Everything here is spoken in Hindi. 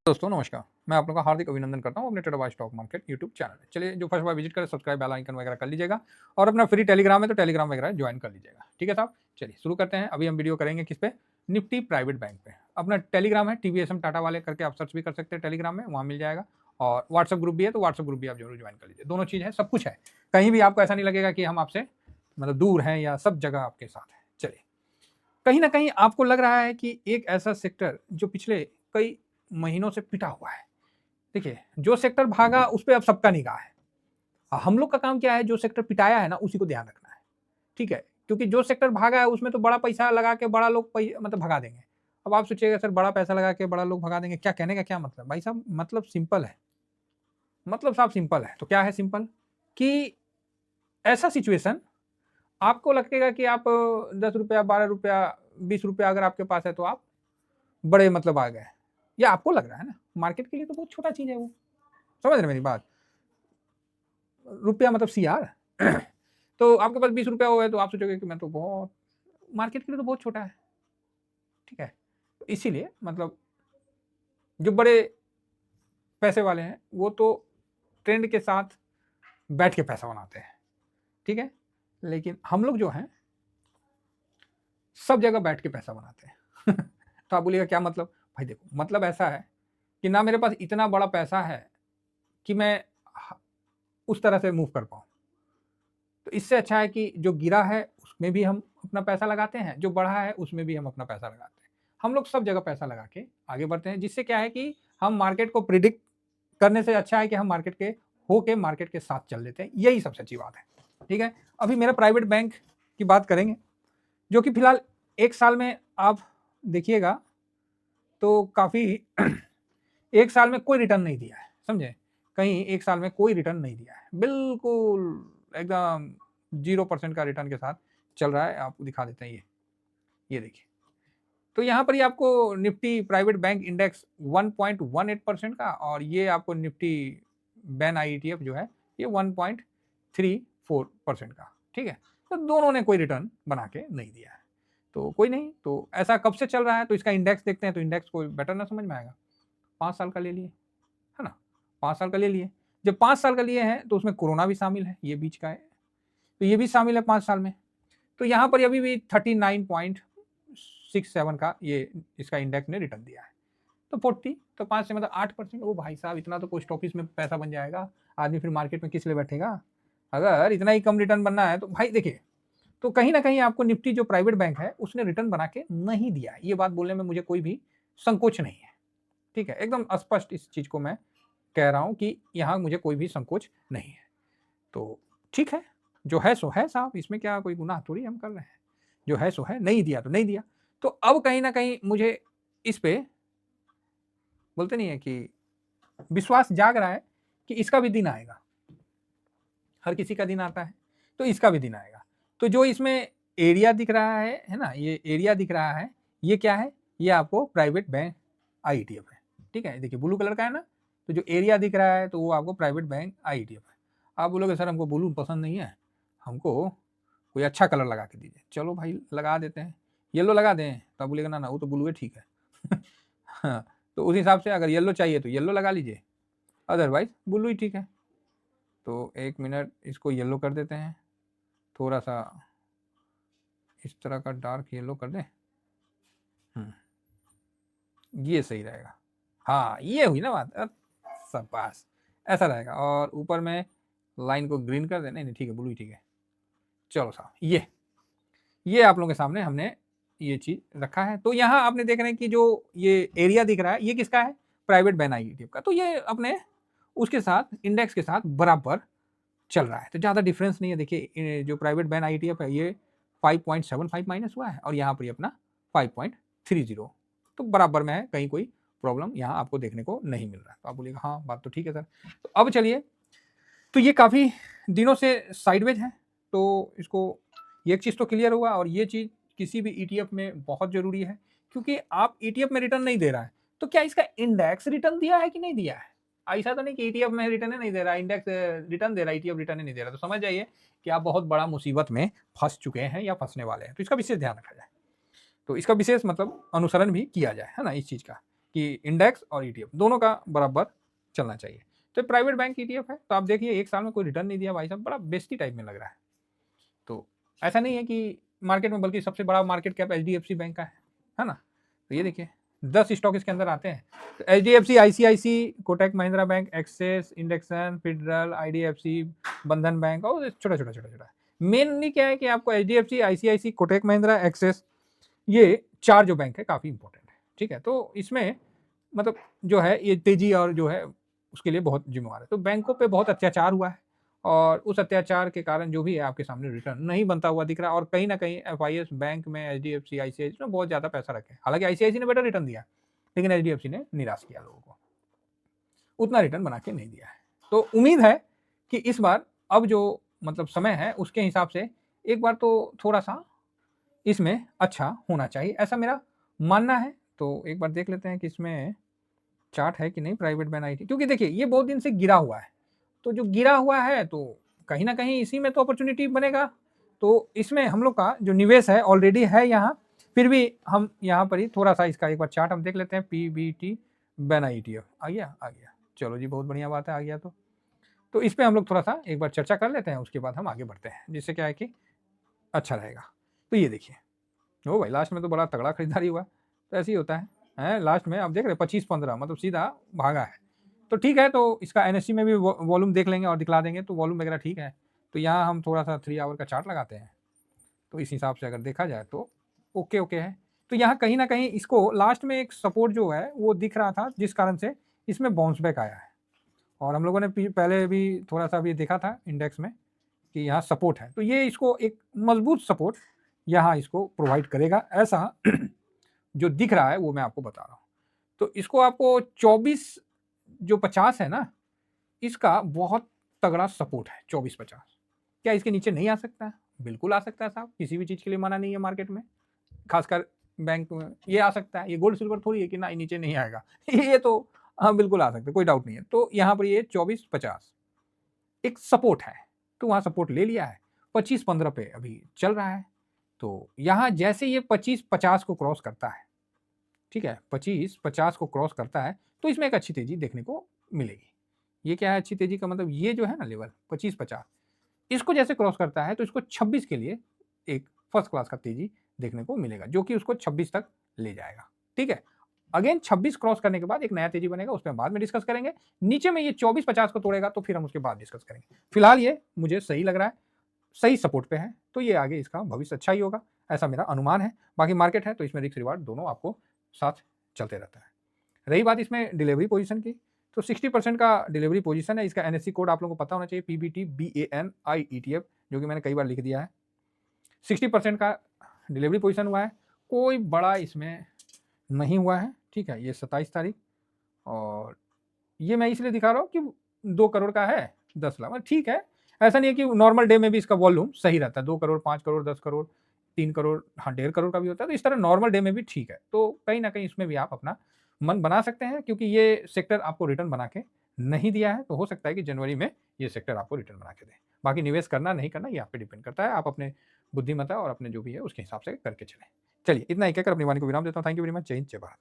दोस्तों नमस्कार, मैं आप लोगों का हार्दिक अभिनंदन करता हूँ अपने ट्रेडरबाज़ स्टॉक मार्केट यूट्यूब चैनल में। चलिए जो फर्स्ट बार विजिट करें सब्सक्राइब बेल आइकन वगैरह कर लीजिएगा और अपना फ्री टेलीग्राम है तो टेलीग्राम वगैरह ज्वाइन कर लीजिएगा। ठीक है साहब? चलिए शुरू करते हैं। अभी हम वीडियो करेंगे किस पे? निफ्टी प्राइवेट बैंक पे। अपना टेलीग्राम है टीवीएसएम टाटा वाले करके आप सर्च भी कर सकते हैं टेलीग्राम में, वहाँ मिल जाएगा। और व्हाट्सएप ग्रुप भी है तो व्हाट्सएप ग्रुप भी आप जरूर ज्वाइन कर लीजिए। दोनों चीज़ है, सब कुछ है। कहीं भी आपको ऐसा नहीं लगेगा कि हम आपसे मतलब दूर हैं या सब जगह आपके साथ हैं। चलिए, कहीं न कहीं आपको लग रहा है कि एक ऐसा सेक्टर जो पिछले कई महीनों से पिटा हुआ है। देखिए, जो सेक्टर भागा उस पे अब सबका निगाह है। हम लोग का काम क्या है, जो सेक्टर पिटाया है ना उसी को ध्यान रखना है, ठीक है? क्योंकि जो सेक्टर भागा है उसमें तो बड़ा पैसा लगा के बड़ा लोग मतलब भगा देंगे। अब आप सोचिएगा सर बड़ा पैसा लगा के बड़ा लोग भगा देंगे, क्या कहने का क्या मतलब? भाई साहब मतलब सिंपल है, मतलब साफ सिंपल है। तो क्या है सिंपल? कि ऐसा सिचुएशन आपको लगेगा कि आप ₹10, ₹12, ₹20 अगर आपके पास है तो आप बड़े मतलब आ गए। या आपको लग रहा है ना, मार्केट के लिए तो बहुत छोटा चीज़ है वो। समझ रहे हैं मेरी बात? रुपया मतलब सीआर तो आपके पास ₹20 हो गए तो आप सोचोगे कि मैं तो बहुत मार्केट के लिए तो बहुत छोटा है, ठीक है? तो इसीलिए मतलब जो बड़े पैसे वाले हैं, वो तो ट्रेंड के साथ बैठ के पैसा बनाते हैं, ठीक है? लेकिन हम लोग जो हैं, सब जगह बैठ के पैसा बनाते हैं। तो आप बोलिएगा क्या मतलब? भाई देखो, मतलब ऐसा है कि ना मेरे पास इतना बड़ा पैसा है कि मैं ह उस तरह से मूव कर पाऊँ। तो इससे अच्छा है कि जो गिरा है उसमें भी हम अपना पैसा लगाते हैं, जो बढ़ा है उसमें भी हम अपना पैसा लगाते हैं। हम लोग सब जगह पैसा लगा के आगे बढ़ते हैं, जिससे क्या है कि हम मार्केट को प्रिडिक्ट करने से अच्छा है कि हम मार्केट के होके मार्केट के साथ चल लेते हैं, यही सबसे अच्छी बात है। ठीक है? अभी मेरा प्राइवेट बैंक की बात करेंगे, जो कि फिलहाल 1 साल में आप देखिएगा तो काफ़ी 1 साल में कोई रिटर्न नहीं दिया है, समझे? कहीं 1 साल में कोई रिटर्न नहीं दिया है। बिल्कुल एकदम 0% का रिटर्न के साथ चल रहा है। आपको दिखा देते हैं ये देखिए। तो यहाँ पर ये आपको निफ्टी प्राइवेट बैंक इंडेक्स 1.18% का और ये आपको निफ्टी बैन आईईटीएफ जो है ये 1.34% का, ठीक है? तो दोनों ने कोई रिटर्न बना के नहीं दिया है। तो कोई नहीं, तो ऐसा कब से चल रहा है? तो इसका इंडेक्स देखते हैं तो इंडेक्स को बेटर ना समझ में आएगा। 5 साल का ले लिए, है ना? 5 साल का ले लिए। जब 5 साल का लिए हैं तो उसमें कोरोना भी शामिल है, ये बीच का है। तो ये भी शामिल है 5 साल में। तो यहाँ पर अभी भी 39.67 का ये इसका इंडेक्स ने रिटर्न दिया है। तो 40 तो 5 से मतलब 8%। ओ भाई साहब इतना तो पोस्ट ऑफिस में पैसा बन जाएगा। आदमी फिर मार्केट में किस लिए बैठेगा? अगर इतना ही कम रिटर्न बनना है तो भाई देखिए, तो कहीं न कहीं आपको निफ्टी जो प्राइवेट बैंक है उसने रिटर्न बना के नहीं दिया है। ये बात बोलने में मुझे कोई भी संकोच नहीं है। ठीक है? एकदम स्पष्ट इस चीज़ को मैं कह रहा हूँ कि यहाँ मुझे कोई भी संकोच नहीं है। तो ठीक है, जो है सो है साहब, इसमें क्या कोई गुनाह थोड़ी हम कर रहे हैं। जो है सो है, नहीं दिया तो नहीं दिया। तो अब कहीं न कहीं मुझे इस पे बोलते नहीं है कि विश्वास जाग रहा है कि इसका भी दिन आएगा। हर किसी का दिन आता है, तो इसका भी दिन आएगा। तो जो इसमें एरिया दिख रहा है ना? ये एरिया दिख रहा है, ये क्या है? ये आपको प्राइवेट बैंक आईईटीएफ है, ठीक है? देखिए ब्लू कलर का है ना? तो जो एरिया दिख रहा है तो वो आपको प्राइवेट बैंक आईईटीएफ है। आप बोलोगे सर हमको ब्लू पसंद नहीं है, हमको कोई अच्छा कलर लगा के दीजिए। चलो भाई लगा देते हैं, येलो लगा दें? तो आप बोलिएगा ना, ना वो तो ब्लू है ठीक है। हाँ, तो उस हिसाब से अगर येलो चाहिए तो येलो लगा लीजिए, अदरवाइज़ ब्लू ही ठीक है। तो 1 मिनट इसको येलो कर देते हैं, थोड़ा-सा इस तरह का डार्क येलो कर दें। हुँ, ये सही रहेगा। हाँ, ये हुई ना बात। शाबाश! ऐसा रहेगा और ऊपर में लाइन को ग्रीन कर दें। नहीं, नहीं ठीक है, ब्लू ही ठीक है। चलो साहब ये आप लोगों के सामने हमने ये चीज़ रखा है। तो यहाँ आपने देख रहे हैं कि जो ये एरिया दिख रहा है, ये किसका है? प्राइवेट बैन आईईटीएफ का। तो ये अपने उसके साथ इंडेक्स के साथ बराबर चल रहा है, तो ज़्यादा डिफरेंस नहीं है। देखिए जो प्राइवेट बैन आईईटीएफ है ये 5.75 माइनस हुआ है और यहाँ पर ये अपना 5.30 तो बराबर में है, कहीं कोई प्रॉब्लम यहाँ आपको देखने को नहीं मिल रहा है। तो आप बोलिएगा हाँ, बात तो ठीक है सर। तो अब चलिए, तो ये काफ़ी दिनों से साइडवेज है, तो इसको ये एक चीज़ तो क्लियर हुआ और ये चीज़ किसी भी ईटीएफ में बहुत ज़रूरी है, क्योंकि आप ईटीएफ में रिटर्न नहीं दे रहा है, तो क्या इसका इंडेक्स रिटर्न दिया है कि नहीं दिया है? ऐसा तो नहीं कि ईटीएफ में रिटर्न ही नहीं दे रहा है, इंडेक्स रिटर्न दे रहा है, ईटीएफ रिटर्न ही नहीं दे रहा है, तो समझ जाइए कि आप बहुत बड़ा मुसीबत में फँस चुके हैं या फँसने वाले हैं। तो इसका विशेष ध्यान रखा जाए। तो इसका विशेष मतलब अनुसरण भी किया जाए, है ना? इस चीज़ का, कि इंडेक्स और ETF दोनों का बराबर चलना चाहिए। तो प्राइवेट बैंक ETF है, तो आप देखिए 1 साल में कोई रिटर्न नहीं दिया भाई साहब, बड़ा बेस्टी टाइप में लग रहा है। तो ऐसा नहीं है कि मार्केट में, बल्कि सबसे बड़ा मार्केट कैप HDFC बैंक का है ना। तो ये देखिए 10 स्टॉक इसके अंदर आते हैं, तो HDFC, ICICI, Kotak Mahindra bank, axis, induction, federal, IDFC, बंधन बैंक और छोटा छोटा छोटा छोटा। मेनली क्या है कि आपको HDFC, ICICI, Kotak Mahindra, axis, ये 4 जो बैंक है काफ़ी इंपॉर्टेंट है, ठीक है। तो इसमें मतलब जो है ये तेजी और जो है उसके लिए बहुत जिम्मेवार है। तो बैंकों पे बहुत अत्याचार हुआ है और उस अत्याचार के कारण जो भी है आपके सामने रिटर्न नहीं बनता हुआ दिख रहा है। और कहीं ना कहीं FIS बैंक में HDFC, ICICI ने बहुत ज़्यादा पैसा रखे, हालांकि ICICI ने बेटर रिटर्न दिया, लेकिन HDFC ने निराश किया लोगों को, उतना रिटर्न बना के नहीं दिया है। तो उम्मीद है कि इस बार अब जो मतलब समय है उसके हिसाब से एक बार तो थोड़ा सा इसमें अच्छा होना चाहिए, ऐसा मेरा मानना है। तो एक बार देख लेते हैं कि इसमें चार्ट है कि नहीं प्राइवेट बैंक IT, क्योंकि देखिए ये बहुत दिन से गिरा हुआ है, तो जो गिरा हुआ है तो कहीं ना कहीं इसी में तो अपॉर्चुनिटी बनेगा। तो इसमें हम लोग का जो निवेश है ऑलरेडी है यहाँ, फिर भी हम यहाँ पर ही थोड़ा सा इसका एक बार चार्ट हम देख लेते हैं। PBT बैंक ETF आ गया, चलो जी बहुत बढ़िया बात है, आ गया। तो इस पर हम लोग थोड़ा सा एक बार चर्चा कर लेते हैं, उसके बाद हम आगे बढ़ते हैं, जिससे क्या है कि अच्छा रहेगा। तो ये देखिए ओ भाई लास्ट में तो बड़ा तगड़ा खरीदारी हुआ, तो ऐसे ही होता है लास्ट में आप देख रहे 25-15 मतलब सीधा भागा है। तो ठीक है, तो इसका NSE में भी वॉल्यूम देख लेंगे और दिखला देंगे, तो वॉल्यूम वगैरह ठीक है। तो यहाँ हम थोड़ा सा 3 आवर का चार्ट लगाते हैं, तो इस हिसाब से अगर देखा जाए तो ओके है। तो यहाँ कहीं ना कहीं इसको लास्ट में एक सपोर्ट जो है वो दिख रहा था, जिस कारण से इसमें बाउंस बैक आया है। और हम लोगों ने पहले भी थोड़ा सा भी देखा था इंडेक्स में कि यहाँ सपोर्ट है, तो ये इसको एक मजबूत सपोर्ट यहाँ इसको प्रोवाइड करेगा, ऐसा जो दिख रहा है वो मैं आपको बता रहा हूँ। तो इसको आपको 24 जो 50 है ना, इसका बहुत तगड़ा सपोर्ट है 24-50। क्या इसके नीचे नहीं आ सकता है? बिल्कुल आ सकता है साहब, किसी भी चीज़ के लिए मना नहीं है मार्केट में, खासकर बैंक में ये आ सकता है। ये गोल्ड सिल्वर थोड़ी है कि ना नीचे नहीं आएगा ये तो हाँ बिल्कुल आ सकता है, कोई डाउट नहीं है। तो यहाँ पर ये 24-50 एक सपोर्ट है, तो वहाँ सपोर्ट ले लिया है, 25-15 पे अभी चल रहा है। तो यहाँ जैसे ये 25-50 को क्रॉस करता है, ठीक है, 25-50 को क्रॉस करता है, तो इसमें एक अच्छी तेजी देखने को मिलेगी। ये क्या है अच्छी तेजी का मतलब, ये जो है ना लेवल 25-50, इसको जैसे क्रॉस करता है तो इसको 26 के लिए एक फर्स्ट क्लास का तेजी देखने को मिलेगा, जो कि उसको 26 तक ले जाएगा। ठीक है, अगेन 26 क्रॉस करने के बाद एक नया तेजी बनेगा, उसमें बाद में डिस्कस करेंगे। नीचे में ये 24-50 को तोड़ेगा तो फिर हम उसके बाद डिस्कस करेंगे। फिलहाल ये मुझे सही लग रहा है, सही सपोर्ट पे है, तो ये आगे इसका भविष्य अच्छा ही होगा, ऐसा मेरा अनुमान है। बाकी मार्केट है तो इसमें रिस्क रिवार्ड दोनों आपको साथ चलते रहता है। रही बात इसमें डिलीवरी पोजीशन की, तो 60% का डिलीवरी पोजीशन है। इसका NSE कोड आप लोगों को पता होना चाहिए, PBT BANI ETF, जो कि मैंने कई बार लिख दिया है। 60% का डिलीवरी पोजीशन हुआ है, कोई बड़ा इसमें नहीं हुआ है। ठीक है, ये 27 तारीख, और ये मैं इसलिए दिखा रहा हूँ कि 2 करोड़ का है 10 लाख, ठीक है। ऐसा नहीं है कि नॉर्मल डे में भी इसका वॉल्यूम सही रहता है, 2 करोड़, 5 करोड़, 10 करोड़, 3 करोड़, हाँ 1.5 करोड़ का भी होता है। तो इस तरह नॉर्मल डे में भी ठीक है। तो कहीं ना कहीं इसमें भी आप अपना मन बना सकते हैं, क्योंकि ये सेक्टर आपको रिटर्न बना के नहीं दिया है, तो हो सकता है कि जनवरी में ये सेक्टर आपको रिटर्न बना के दे। बाकी निवेश करना नहीं करना ये आप पे डिपेंड करता है, आप अपने बुद्धिमत्ता और अपने जो भी है उसके हिसाब से करके चलें। चलिए इतना ही कहकर अपनी वाणी को विराम देता हूँ। Thank you very much. जय हिंद, जय भारत।